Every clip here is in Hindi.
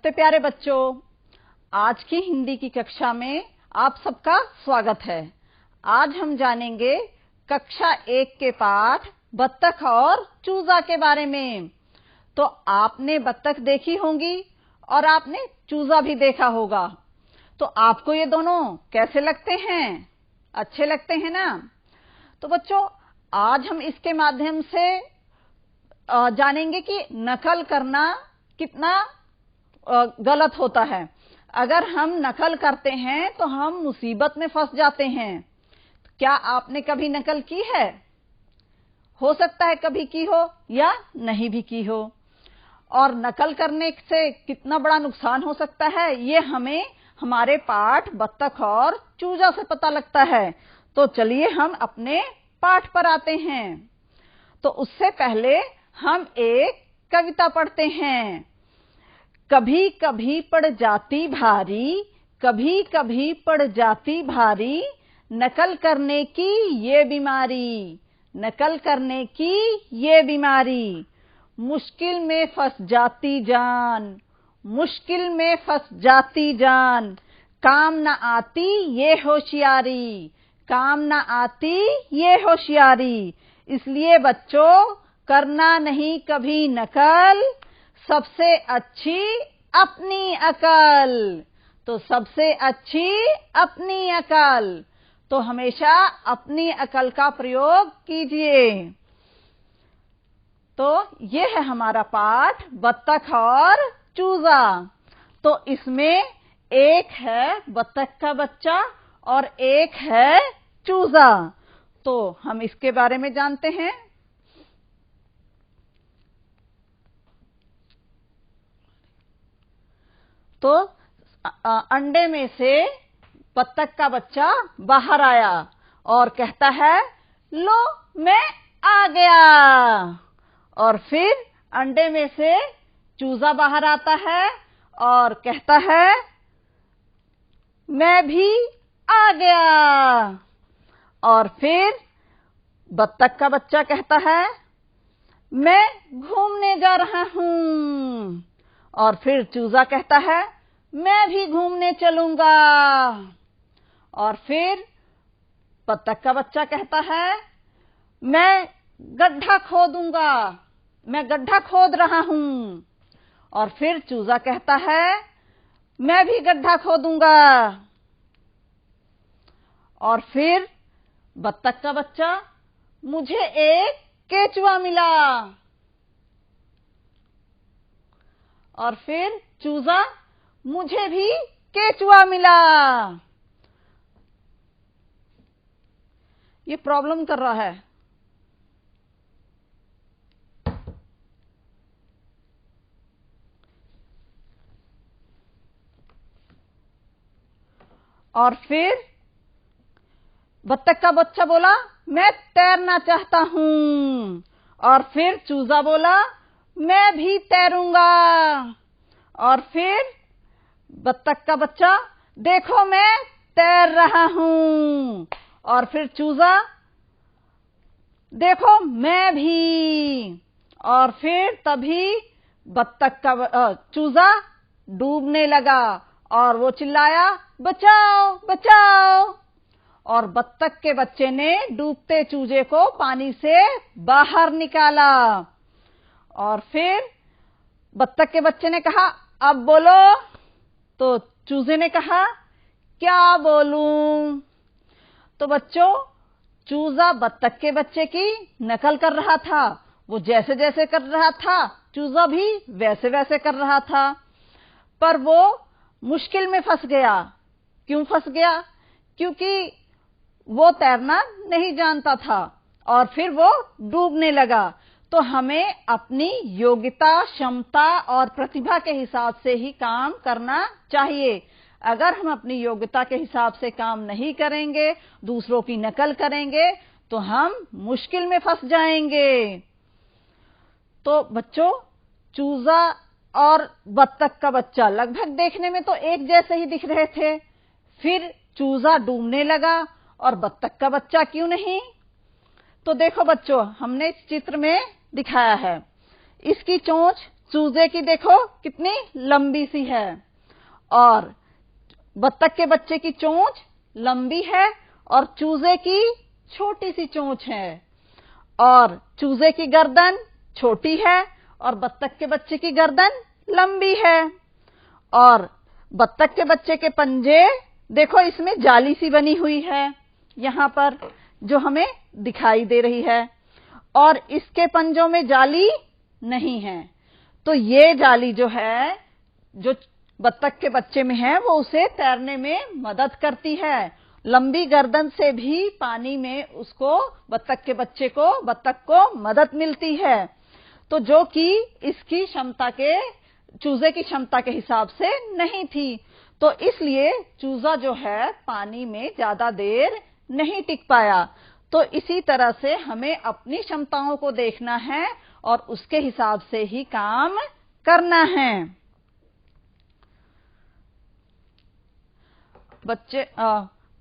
नमस्ते प्यारे बच्चों, आज की हिंदी की कक्षा में आप सबका स्वागत है। आज हम जानेंगे कक्षा 1 के पाठ बत्तख और चूजा के बारे में। तो आपने बत्तख देखी होंगी और आपने चूजा भी देखा होगा। तो आपको ये दोनों कैसे लगते हैं? अच्छे लगते हैं ना? तो बच्चों, आज हम इसके माध्यम से जानेंगे कि नकल करना कितना गलत होता है। अगर हम नकल करते हैं तो हम मुसीबत में फंस जाते हैं। क्या आपने कभी नकल की है? हो सकता है कभी की हो या नहीं भी की हो। और नकल करने से कितना बड़ा नुकसान हो सकता है, ये हमें हमारे पाठ बत्तख और चूजा से पता लगता है। तो चलिए हम अपने पाठ पर आते हैं। तो उससे पहले हम एक कविता पढ़ते हैं। कभी कभी पड़ जाती भारी, कभी कभी पड़ जाती भारी, नकल करने की ये बीमारी, नकल करने की ये बीमारी। मुश्किल में फंस जाती जान, मुश्किल में फंस जाती जान, काम न आती ये होशियारी, काम न आती ये होशियारी। इसलिए बच्चों, करना नहीं कभी नकल, सबसे अच्छी अपनी अकल। तो सबसे अच्छी अपनी अकल। तो हमेशा अपनी अकल का प्रयोग कीजिए। तो ये है हमारा पाठ बत्तख और चूजा। तो इसमें एक है बत्तख का बच्चा और एक है चूजा। तो हम इसके बारे में जानते हैं। तो अंडे में से बत्तख का बच्चा बाहर आया और कहता है, लो मैं आ गया। और फिर अंडे में से चूजा बाहर आता है और कहता है, मैं भी आ गया। और फिर बत्तख का बच्चा कहता है, मैं घूमने जा रहा हूं। और फिर चूजा कहता है, मैं भी घूमने चलूंगा। और फिर बत्तख का बच्चा कहता है, मैं गड्ढा खोदूंगा, मैं गड्ढा खोद रहा हूं। और फिर चूजा कहता है, मैं भी गड्ढा खोदूंगा। और फिर बत्तख का बच्चा, मुझे एक केचुआ मिला। और फिर चूजा, मुझे भी केचुआ मिला। ये प्रॉब्लम कर रहा है। और फिर बत्तख का बच्चा बोला, मैं तैरना चाहता हूं। और फिर चूजा बोला, मैं भी तैरूंगा। और फिर बत्तख का बच्चा, देखो मैं तैर रहा हूं। और फिर चूजा, देखो मैं भी। और फिर तभी बत्तख का चूजा डूबने लगा और वो चिल्लाया, बचाओ बचाओ। और बत्तख के बच्चे ने डूबते चूजे को पानी से बाहर निकाला। और फिर बत्तख के बच्चे ने कहा, अब बोलो। तो चूजे ने कहा, क्या बोलूं? तो बच्चों, चूजा बत्तख के बच्चे की नकल कर रहा था। वो जैसे जैसे कर रहा था, चूजा भी वैसे वैसे कर रहा था। पर वो मुश्किल में फंस गया। क्यों फंस गया? क्योंकि वो तैरना नहीं जानता था और फिर वो डूबने लगा। तो हमें अपनी योग्यता, क्षमता और प्रतिभा के हिसाब से ही काम करना चाहिए। अगर हम अपनी योग्यता के हिसाब से काम नहीं करेंगे, दूसरों की नकल करेंगे, तो हम मुश्किल में फंस जाएंगे। तो बच्चों, चूजा और बत्तख का बच्चा लगभग देखने में तो एक जैसे ही दिख रहे थे। फिर चूजा डूबने लगा और बत्तख का बच्चा क्यों नहीं? तो देखो बच्चों, हमने इस चित्र में दिखाया है। इसकी चोंच चूजे की देखो कितनी लंबी सी है, और बत्तख के बच्चे की चोंच लंबी है और चूजे की छोटी सी चोंच है, और चूजे की गर्दन छोटी है और बत्तख के बच्चे की गर्दन लंबी है। और बत्तख के बच्चे के पंजे देखो, इसमें जाली सी बनी हुई है यहां पर जो हमें दिखाई दे रही है, और इसके पंजों में जाली नहीं है। तो ये जाली जो है, जो बत्तख के बच्चे में है, वो उसे तैरने में मदद करती है। लंबी गर्दन से भी पानी में उसको, बत्तख को मदद मिलती है, तो जो कि इसकी क्षमता के, चूजे की क्षमता के हिसाब से नहीं थी। तो इसलिए चूजा जो है पानी में ज्यादा देर नहीं टिक पाया। तो इसी तरह से हमें अपनी क्षमताओं को देखना है और उसके हिसाब से ही काम करना है।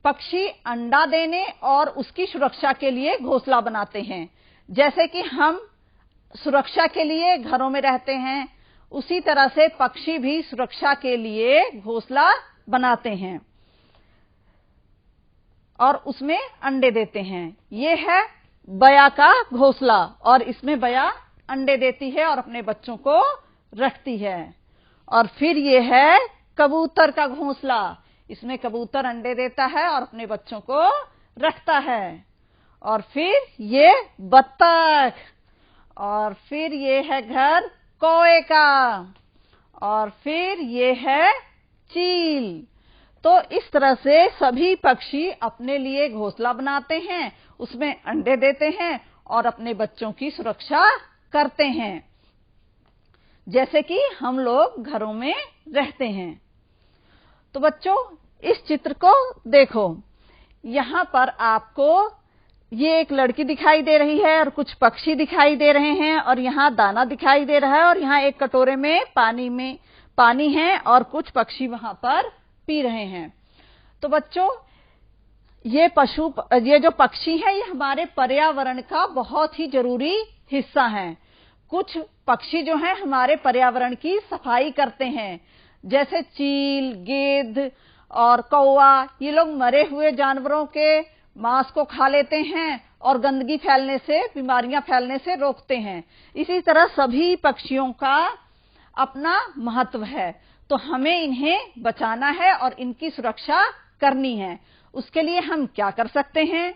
पक्षी अंडा देने और उसकी सुरक्षा के लिए घोंसला बनाते हैं। जैसे कि हम सुरक्षा के लिए घरों में रहते हैं, उसी तरह से पक्षी भी सुरक्षा के लिए घोंसला बनाते हैं और उसमें अंडे देते हैं। ये है बया का घोंसला, और इसमें बया अंडे देती है और अपने बच्चों को रखती है। और फिर ये है कबूतर का घोंसला, इसमें कबूतर अंडे देता है और अपने बच्चों को रखता है। और फिर ये बत्तख, और फिर ये है घर कौवे का, और फिर ये है चील। तो इस तरह से सभी पक्षी अपने लिए घोंसला बनाते हैं, उसमें अंडे देते हैं और अपने बच्चों की सुरक्षा करते हैं, जैसे कि हम लोग घरों में रहते हैं। तो बच्चों, इस चित्र को देखो, यहां पर आपको ये एक लड़की दिखाई दे रही है और कुछ पक्षी दिखाई दे रहे हैं, और यहाँ दाना दिखाई दे रहा है, और यहाँ एक कटोरे में पानी है और कुछ पक्षी वहां पर पी रहे हैं। तो बच्चों, ये जो पक्षी हैं, ये हमारे पर्यावरण का बहुत ही जरूरी हिस्सा हैं। कुछ पक्षी जो हैं हमारे पर्यावरण की सफाई करते हैं, जैसे चील, गिद्ध और कौवा। ये लोग मरे हुए जानवरों के मांस को खा लेते हैं और गंदगी फैलने से, बीमारियां फैलने से रोकते हैं। इसी तरह सभी पक्षियों का अपना महत्व है, तो हमें इन्हें बचाना है और इनकी सुरक्षा करनी है। उसके लिए हम क्या कर सकते हैं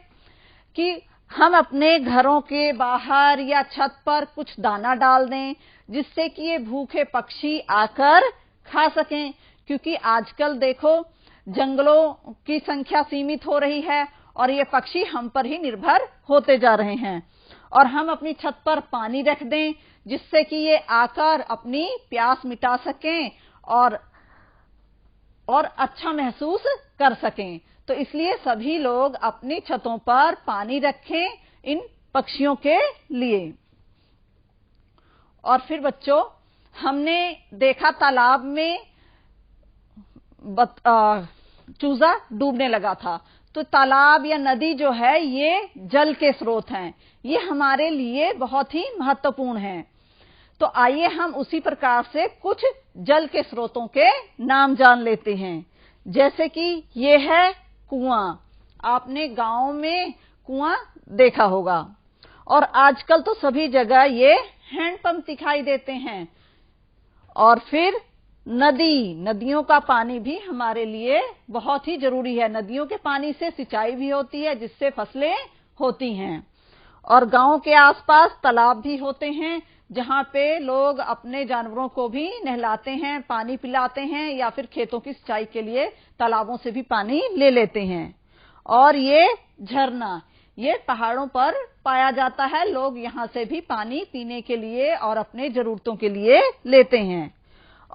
कि हम अपने घरों के बाहर या छत पर कुछ दाना डाल दें, जिससे कि ये भूखे पक्षी आकर खा सकें। क्योंकि आजकल देखो, जंगलों की संख्या सीमित हो रही है और ये पक्षी हम पर ही निर्भर होते जा रहे हैं। और हम अपनी छत पर पानी रख दें, जिससे कि ये आकर अपनी प्यास मिटा सकें और अच्छा महसूस कर सकें। तो इसलिए सभी लोग अपनी छतों पर पानी रखें इन पक्षियों के लिए। और फिर बच्चों, हमने देखा तालाब में चूजा डूबने लगा था। तो तालाब या नदी जो है, ये जल के स्रोत हैं, ये हमारे लिए बहुत ही महत्वपूर्ण हैं। तो आइए हम उसी प्रकार से कुछ जल के स्रोतों के नाम जान लेते हैं। जैसे कि ये है कुआं। आपने गांव में कुआं देखा होगा, और आजकल तो सभी जगह ये हैंडपंप दिखाई देते हैं। और फिर नदियों का पानी भी हमारे लिए बहुत ही जरूरी है। नदियों के पानी से सिंचाई भी होती है, जिससे फसलें होती हैं। और गांव के आसपास तालाब भी होते हैं, जहां पे लोग अपने जानवरों को भी नहलाते हैं, पानी पिलाते हैं, या फिर खेतों की सिंचाई के लिए तालाबों से भी पानी ले लेते हैं। और ये झरना, ये पहाड़ों पर पाया जाता है। लोग यहां से भी पानी पीने के लिए और अपने जरूरतों के लिए लेते हैं।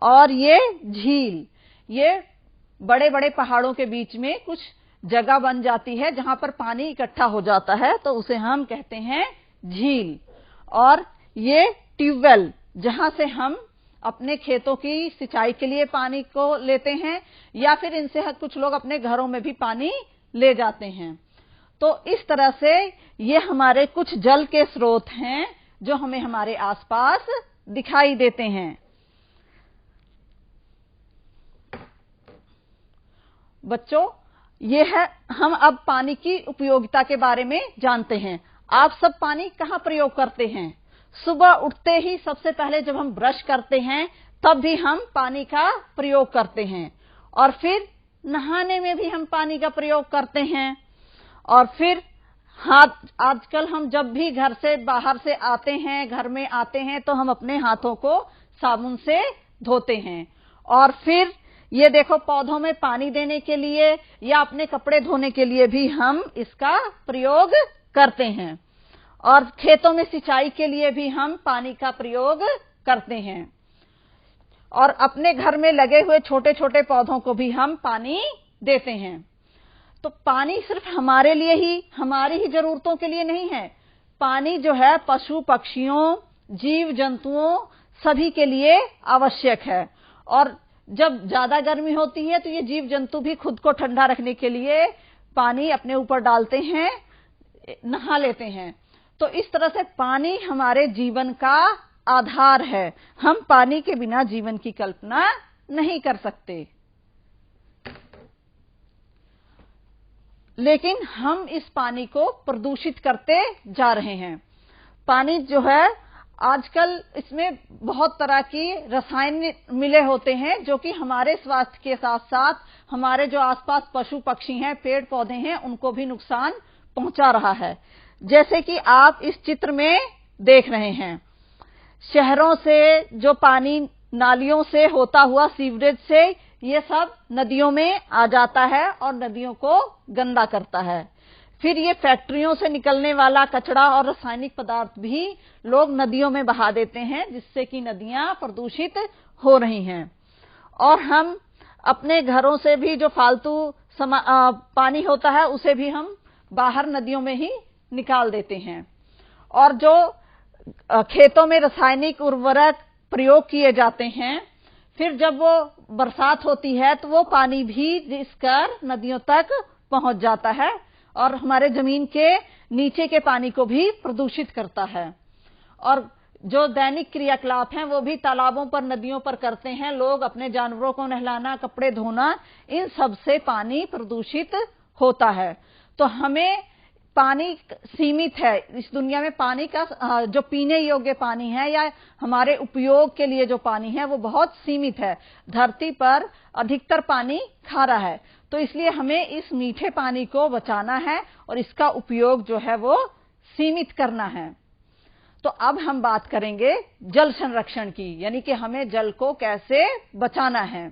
और ये झील, ये बड़े बड़े पहाड़ों के बीच में कुछ जगह बन जाती है जहां पर पानी इकट्ठा हो जाता है, तो उसे हम कहते हैं झील। और ये ट्यूबवेल, जहां से हम अपने खेतों की सिंचाई के लिए पानी को लेते हैं, या फिर इनसे कुछ लोग अपने घरों में भी पानी ले जाते हैं। तो इस तरह से ये हमारे कुछ जल के स्रोत हैं जो हमें हमारे आसपास दिखाई देते हैं। बच्चों, ये है, हम अब पानी की उपयोगिता के बारे में जानते हैं। आप सब पानी कहाँ प्रयोग करते हैं? सुबह उठते ही सबसे पहले जब हम ब्रश करते हैं तब भी हम पानी का प्रयोग करते हैं, और फिर नहाने में भी हम पानी का प्रयोग करते हैं, और फिर हाथ, आजकल हम जब भी घर से बाहर से आते हैं, घर में आते हैं, तो हम अपने हाथों को साबुन से धोते हैं। और फिर ये देखो, पौधों में पानी देने के लिए या अपने कपड़े धोने के लिए भी हम इसका प्रयोग करते हैं, और खेतों में सिंचाई के लिए भी हम पानी का प्रयोग करते हैं, और अपने घर में लगे हुए छोटे छोटे पौधों को भी हम पानी देते हैं। तो पानी सिर्फ हमारे लिए ही, हमारी ही जरूरतों के लिए नहीं है। पानी जो है पशु पक्षियों, जीव जंतुओं सभी के लिए आवश्यक है। और जब ज्यादा गर्मी होती है तो ये जीव जंतु भी खुद को ठंडा रखने के लिए पानी अपने ऊपर डालते हैं, नहा लेते हैं। तो इस तरह से पानी हमारे जीवन का आधार है। हम पानी के बिना जीवन की कल्पना नहीं कर सकते। लेकिन हम इस पानी को प्रदूषित करते जा रहे हैं। पानी जो है आजकल, इसमें बहुत तरह की रसायन मिले होते हैं जो कि हमारे स्वास्थ्य के साथ साथ हमारे जो आसपास पशु पक्षी हैं, पेड़ पौधे हैं, उनको भी नुकसान पहुंचा रहा है। जैसे कि आप इस चित्र में देख रहे हैं, शहरों से जो पानी नालियों से होता हुआ, सीवरेज से, ये सब नदियों में आ जाता है और नदियों को गंदा करता है। फिर ये फैक्ट्रियों से निकलने वाला कचरा और रासायनिक पदार्थ भी लोग नदियों में बहा देते हैं, जिससे कि नदियां प्रदूषित हो रही हैं। और हम अपने घरों से भी जो फालतू पानी होता है उसे भी हम बाहर नदियों में ही निकाल देते हैं। और जो खेतों में रासायनिक उर्वरक प्रयोग किए जाते हैं, फिर जब वो बरसात होती है तो वो पानी भी रिसकर नदियों तक पहुंच जाता है और हमारे जमीन के नीचे के पानी को भी प्रदूषित करता है। और जो दैनिक क्रियाकलाप हैं वो भी तालाबों पर, नदियों पर करते हैं लोग, अपने जानवरों को नहलाना, कपड़े धोना, इन सब से पानी प्रदूषित होता है। तो हमें पानी सीमित है इस दुनिया में। पानी का जो पीने योग्य पानी है या हमारे उपयोग के लिए जो पानी है वो बहुत सीमित है। धरती पर अधिकतर पानी खारा है, तो इसलिए हमें इस मीठे पानी को बचाना है और इसका उपयोग जो है वो सीमित करना है। तो अब हम बात करेंगे जल संरक्षण की, यानी कि हमें जल को कैसे बचाना है।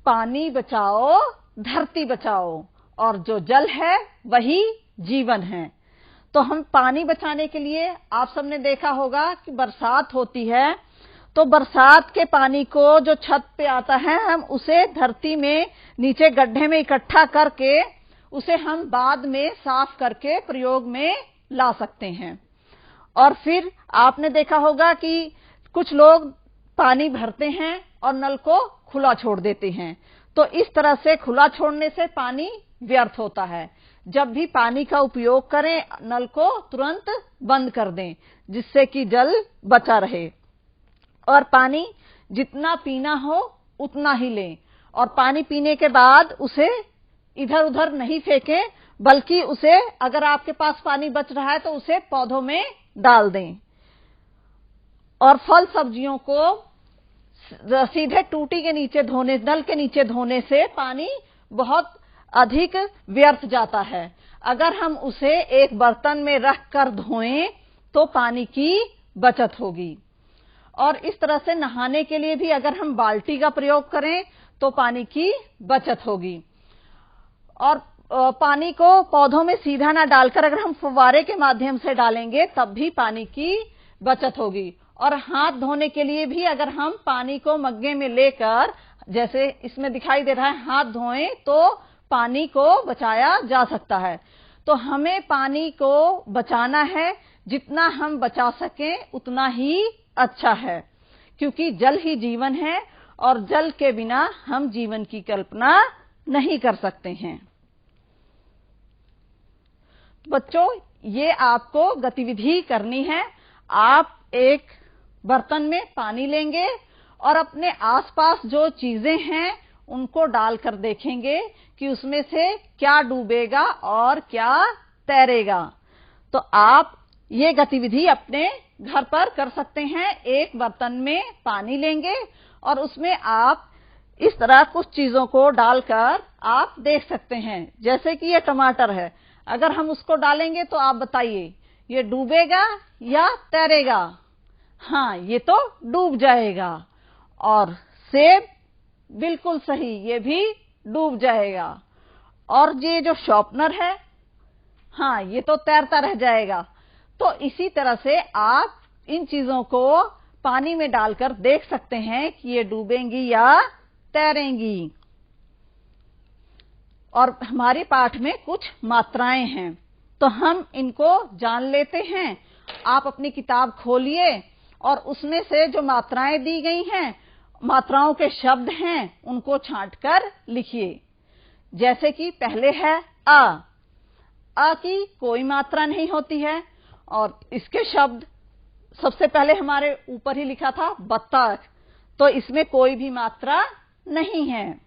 पानी बचाओ, धरती बचाओ, और जो जल है वही जीवन है। तो हम पानी बचाने के लिए, आप सबने देखा होगा कि बरसात होती है तो बरसात के पानी को जो छत पे आता है, हम उसे धरती में नीचे गड्ढे में इकट्ठा करके उसे हम बाद में साफ करके प्रयोग में ला सकते हैं। और फिर आपने देखा होगा कि कुछ लोग पानी भरते हैं और नल को खुला छोड़ देते हैं। तो इस तरह से खुला छोड़ने से पानी व्यर्थ होता है। जब भी पानी का उपयोग करें, नल को तुरंत बंद कर दें, जिससे कि जल बचा रहे। और पानी जितना पीना हो उतना ही लें, और पानी पीने के बाद उसे इधर उधर नहीं फेंकें, बल्कि उसे, अगर आपके पास पानी बच रहा है तो उसे पौधों में डाल दें। और फल सब्जियों को सीधे टूटी के नीचे धोने, नल के नीचे धोने से पानी बहुत अधिक व्यर्थ जाता है। अगर हम उसे एक बर्तन में रख कर धोएं तो पानी की बचत होगी। और इस तरह से नहाने के लिए भी अगर हम बाल्टी का प्रयोग करें तो पानी की बचत होगी। और पानी को पौधों में सीधा ना डालकर अगर हम फुव्वारे के माध्यम से डालेंगे तब भी पानी की बचत होगी। और हाथ धोने के लिए भी अगर हम पानी को मग्गे में लेकर, जैसे इसमें दिखाई दे रहा है, हाथ धोएं तो पानी को बचाया जा सकता है। तो हमें पानी को बचाना है, जितना हम बचा सकें उतना ही अच्छा है, क्योंकि जल ही जीवन है और जल के बिना हम जीवन की कल्पना नहीं कर सकते हैं। बच्चों, ये आपको गतिविधि करनी है। आप एक बर्तन में पानी लेंगे और अपने आसपास जो चीजें हैं उनको डालकर देखेंगे कि उसमें से क्या डूबेगा और क्या तैरेगा। तो आप ये गतिविधि अपने घर पर कर सकते हैं। एक बर्तन में पानी लेंगे और उसमें आप इस तरह कुछ चीजों को डालकर आप देख सकते हैं। जैसे कि ये टमाटर है, अगर हम उसको डालेंगे तो आप बताइए ये डूबेगा या तैरेगा? हाँ, ये तो डूब जाएगा। और सेब, बिल्कुल सही, ये भी डूब जाएगा। और ये जो शॉर्पनर है, हाँ, ये तो तैरता रह जाएगा। तो इसी तरह से आप इन चीजों को पानी में डालकर देख सकते हैं कि ये डूबेंगी या तैरेंगी। और हमारे पाठ में कुछ मात्राएं हैं, तो हम इनको जान लेते हैं। आप अपनी किताब खोलिए और उसमें से जो मात्राएं दी गई हैं, मात्राओं के शब्द हैं, उनको छांटकर लिखिए। जैसे कि पहले है अ की कोई मात्रा नहीं होती है और इसके शब्द सबसे पहले हमारे ऊपर ही लिखा था बत्तख, तो इसमें कोई भी मात्रा नहीं है।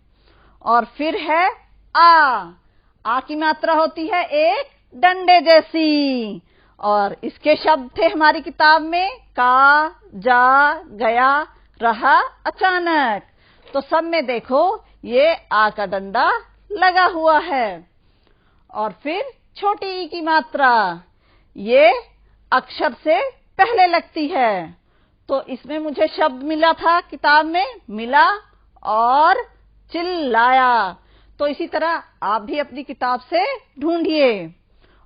और फिर है आ की मात्रा होती है एक डंडे जैसी, और इसके शब्द थे हमारी किताब में का, जा, गया, रहा, अचानक। तो सब में देखो ये आ का डंडा लगा हुआ है। और फिर छोटी ई की मात्रा, ये अक्षर से पहले लगती है। तो इसमें मुझे शब्द मिला था किताब में, मिला और चिल्लाया। तो इसी तरह आप भी अपनी किताब से ढूंढिए।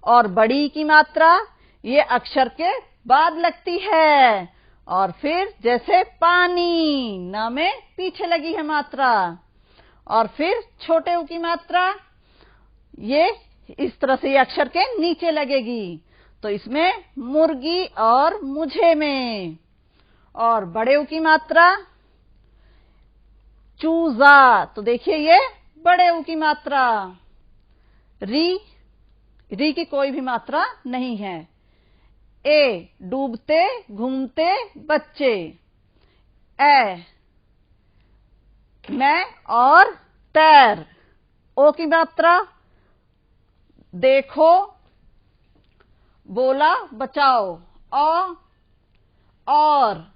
और बड़ी की मात्रा ये अक्षर के बाद लगती है। और फिर जैसे पानी, न में पीछे लगी है मात्रा। और फिर छोटे ऊ की मात्रा ये इस तरह से ये अक्षर के नीचे लगेगी, तो इसमें मुर्गी और मुझे में। और बड़े ऊ की मात्रा चूजा, तो देखिए ये बड़े ऊ की मात्रा। री की कोई भी मात्रा नहीं है। ए डूबते घूमते बच्चे। ए मैं और तैर। ओ की मात्रा देखो, बोला बचाओ। और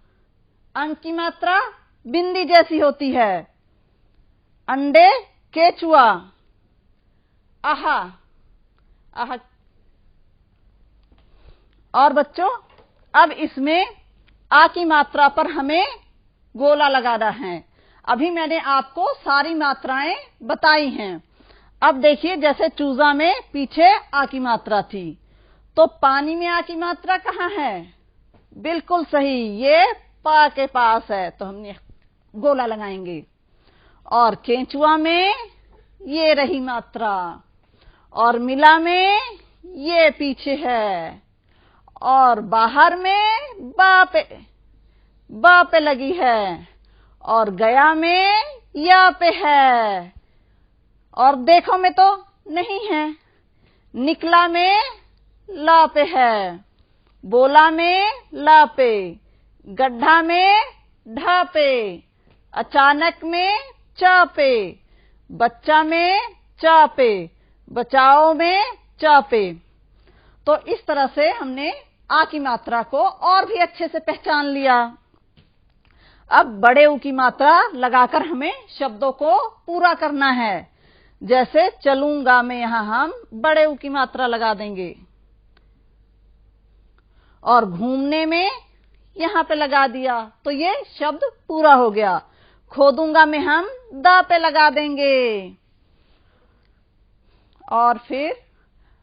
अं की मात्रा बिंदी जैसी होती है। अंडे केचुआ। आहा। और बच्चों, अब इसमें आ की मात्रा पर हमें गोला लगाना है। अभी मैंने आपको सारी मात्राएं बताई हैं। अब देखिए, जैसे चूजा में पीछे आ की मात्रा थी, तो पानी में आ की मात्रा कहाँ है? बिल्कुल सही, ये पा के पास है, तो हमने गोला लगाएंगे। और केंचुआ में ये रही मात्रा, और मिला में ये पीछे है, और बाहर में बा पे लगी है, और गया में या पे है, और देखो में तो नहीं है। निकला में ला पे है, बोला में ला पे, गड्ढा में ढा पे, अचानक में चा पे, बच्चा में चा पे, बचाओ में चा पे। तो इस तरह से हमने आ की मात्रा को और भी अच्छे से पहचान लिया। अब बड़े ऊ की मात्रा लगाकर हमें शब्दों को पूरा करना है। जैसे चलूंगा में यहां हम बड़े ऊ की मात्रा लगा देंगे, और घूमने में यहां पे लगा दिया, तो ये शब्द पूरा हो गया। खोदूंगा में हम दा पे लगा देंगे। और फिर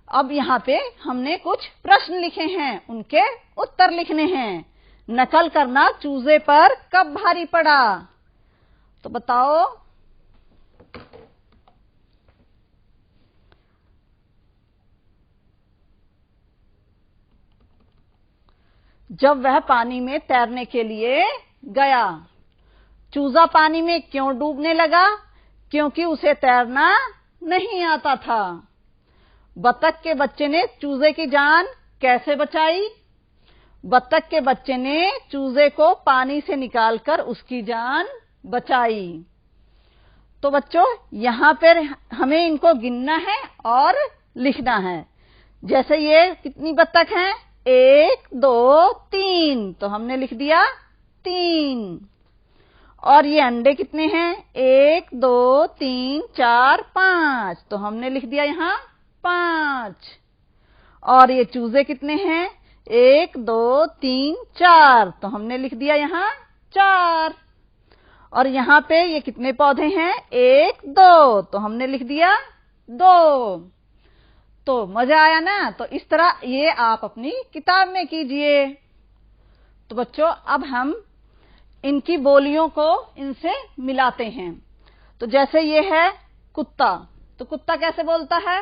अब यहां पे हमने कुछ प्रश्न लिखे हैं, उनके उत्तर लिखने हैं। नकल करना चूजे पर कब भारी पड़ा? तो बताओ। जब वह पानी में तैरने के लिए गया। चूजा पानी में क्यों डूबने लगा? क्योंकि उसे तैरना नहीं आता था। बतख के बच्चे ने चूजे की जान कैसे बचाई? बत्तख के बच्चे ने चूजे को पानी से निकालकर उसकी जान बचाई। तो बच्चों यहां पर हमें इनको गिनना है और लिखना है। जैसे ये कितनी बत्तख हैं? 1 2 3, तो हमने लिख दिया 3। और ये अंडे कितने हैं? 1 2 3 4 5, तो हमने लिख दिया यहां 5। और ये चूजे कितने हैं? 1 2 3 4, तो हमने लिख दिया यहां 4। और यहां पे ये कितने पौधे हैं? 1 2, तो हमने लिख दिया 2। तो मजा आया ना? तो इस तरह ये आप अपनी किताब में कीजिए। तो बच्चों अब हम इनकी बोलियों को इनसे मिलाते हैं। तो जैसे ये है कुत्ता, तो कुत्ता कैसे बोलता है?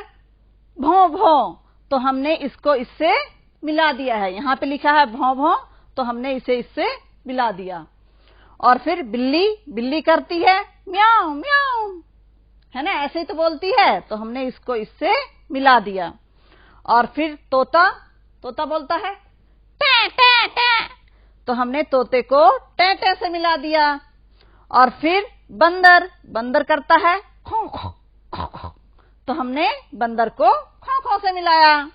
भौं भौं, तो हमने इसको इससे मिला दिया है। यहां पे लिखा है भौं भौं, तो हमने इसे इससे मिला दिया। और फिर बिल्ली, बिल्ली करती है म्याऊं म्याऊं, है ना? ऐसे ही तो बोलती है, तो हमने इसको इससे मिला दिया। और फिर तोता, तोता बोलता है टे टे टे, तो हमने तोते को टे टे से मिला दिया। और फिर बंदर, बंदर करता है खो खो खो खो, तो हमने बंदर को खो खो से मिलाया।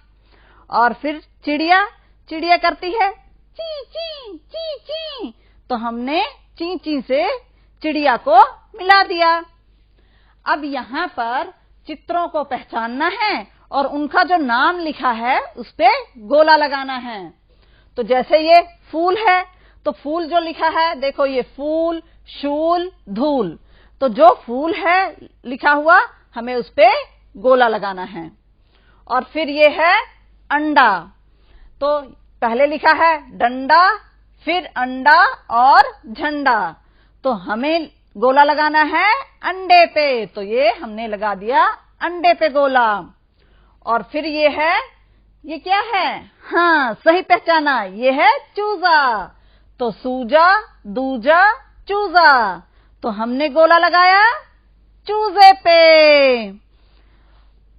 और फिर चिड़िया, चिड़िया करती है ची ची ची ची, तो हमने ची ची से चिड़िया को मिला दिया। अब यहां पर चित्रों को पहचानना है और उनका जो नाम लिखा है उस पे गोला लगाना है। तो जैसे ये फूल है, तो फूल जो लिखा है, देखो ये फूल शूल धूल, तो जो फूल है लिखा हुआ हमें उस पे गोला लगाना है। और फिर ये है अंडा, तो पहले लिखा है डंडा, फिर अंडा और झंडा, तो हमें गोला लगाना है अंडे पे, तो ये हमने लगा दिया अंडे पे गोला। और फिर ये है, ये क्या है? हाँ सही पहचाना, ये है चूजा, तो सूजा दूजा चूजा, तो हमने गोला लगाया चूजे पे।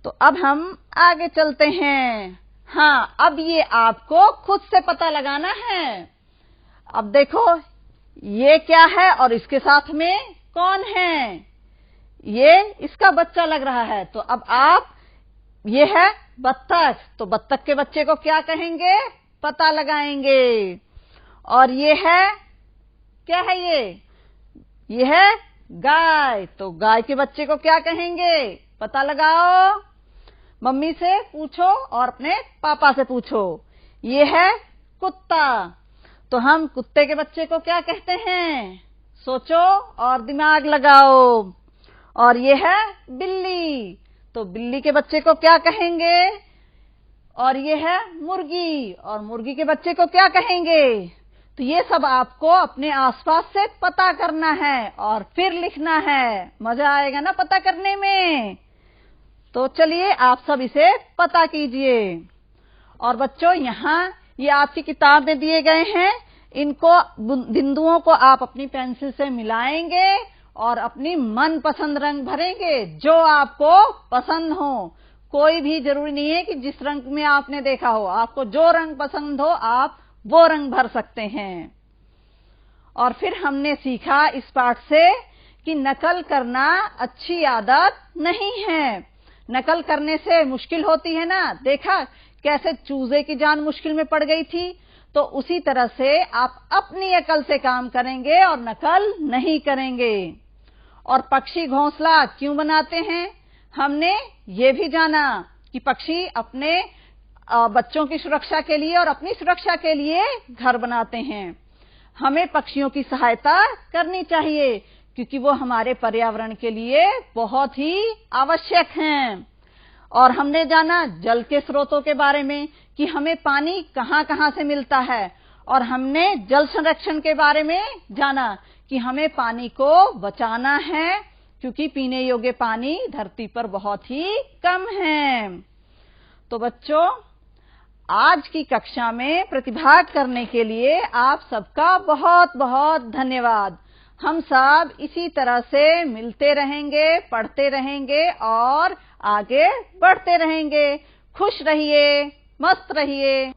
तो अब हम आगे चलते हैं। हाँ अब ये आपको खुद से पता लगाना है। अब देखो ये क्या है और इसके साथ में कौन है? ये इसका बच्चा लग रहा है। तो अब आप, ये है बत्तख, तो बत्तख के बच्चे को क्या कहेंगे? पता लगाएंगे। और ये है, क्या है ये है गाय, तो गाय के बच्चे को क्या कहेंगे? पता लगाओ, मम्मी से पूछो और अपने पापा से पूछो। ये है कुत्ता, तो हम कुत्ते के बच्चे को क्या कहते हैं? सोचो और दिमाग लगाओ। और ये है बिल्ली, तो बिल्ली के बच्चे को क्या कहेंगे? और ये है मुर्गी, और मुर्गी के बच्चे को क्या कहेंगे? तो ये सब आपको अपने आसपास से पता करना है और फिर लिखना है। मजा आएगा ना पता करने में? तो चलिए आप सब इसे पता कीजिए। और बच्चों यहाँ ये आपकी किताब में दिए गए हैं, इनको बिंदुओं को आप अपनी पेंसिल से मिलाएंगे और अपनी मनपसंद रंग भरेंगे जो आपको पसंद हो। कोई भी जरूरी नहीं है कि जिस रंग में आपने देखा हो, आपको जो रंग पसंद हो आप वो रंग भर सकते हैं। और फिर हमने सीखा इस पाठ से कि नकल करना अच्छी आदत नहीं है। नकल करने से मुश्किल होती है ना, देखा कैसे चूजे की जान मुश्किल में पड़ गई थी। तो उसी तरह से आप अपनी अकल से काम करेंगे और नकल नहीं करेंगे। और पक्षी घोंसला क्यों बनाते हैं? हमने ये भी जाना कि पक्षी अपने बच्चों की सुरक्षा के लिए और अपनी सुरक्षा के लिए घर बनाते हैं। हमें पक्षियों की सहायता करनी चाहिए क्योंकि वो हमारे पर्यावरण के लिए बहुत ही आवश्यक हैं। और हमने जाना जल के स्रोतों के बारे में कि हमें पानी कहां कहां से मिलता है। और हमने जल संरक्षण के बारे में जाना कि हमें पानी को बचाना है क्योंकि पीने योग्य पानी धरती पर बहुत ही कम है। तो बच्चों आज की कक्षा में प्रतिभाग करने के लिए आप सबका बहुत बहुत धन्यवाद। हम सब इसी तरह से मिलते रहेंगे, पढ़ते रहेंगे और आगे बढ़ते रहेंगे। खुश रहिए, मस्त रहिए।